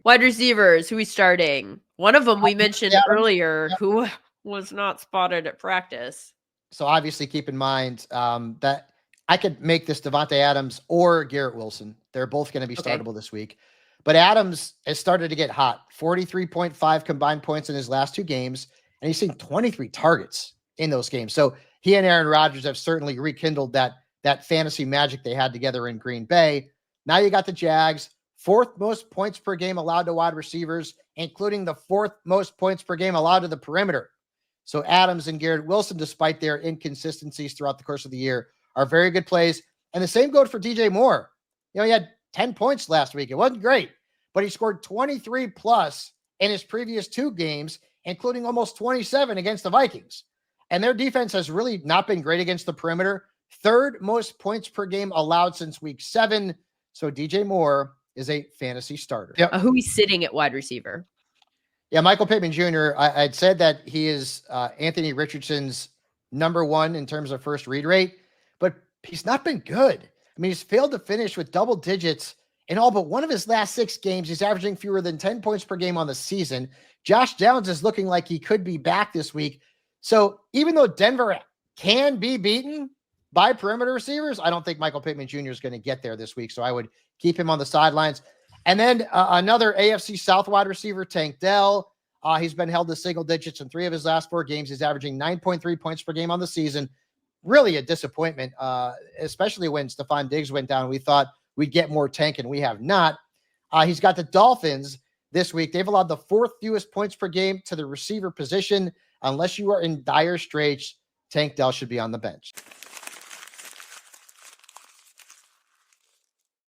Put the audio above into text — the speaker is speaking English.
Wide receivers, who he's starting. One of them we mentioned earlier, Yep. who was not spotted at practice. So obviously keep in mind that I could make this Devontae Adams or Garrett Wilson. They're both going to be startable this week. But Adams has started to get hot. 43.5 combined points in his last 2 games, and he's seen 23 targets in those games. So he and Aaron Rodgers have certainly rekindled that fantasy magic they had together in Green Bay. Now you got the Jags, 4th most points per game allowed to wide receivers, including the 4th most points per game allowed to the perimeter. So Adams and Garrett Wilson, despite their inconsistencies throughout the course of the year, are very good plays. And the same goes for DJ Moore. He had 10 points last week. It wasn't great, but he scored 23 plus in his previous 2 games, including almost 27 against the Vikings. And their defense has really not been great against the perimeter. 3rd most points per game allowed since week 7. So DJ Moore is a fantasy starter. Yep. Who he's sitting at wide receiver. Yeah, Michael Pittman Jr., I'd said that he is Anthony Richardson's number 1 in terms of first read rate, but he's not been good. I mean, he's failed to finish with double digits in all but one of his last 6 games. He's averaging fewer than 10 points per game on the season. Josh Downs is looking like he could be back this week. So even though Denver can be beaten by perimeter receivers, I don't think Michael Pittman Jr. is going to get there this week. So I would keep him on the sidelines. And then another AFC South wide receiver, Tank Dell. He's been held to single digits in 3 of his last 4 games. He's averaging 9.3 points per game on the season. Really a disappointment, especially when Stephon Diggs went down. We thought we'd get more Tank, and we have not. He's got the Dolphins this week. They've allowed the 4th fewest points per game to the receiver position. Unless you are in dire straits, Tank Dell should be on the bench.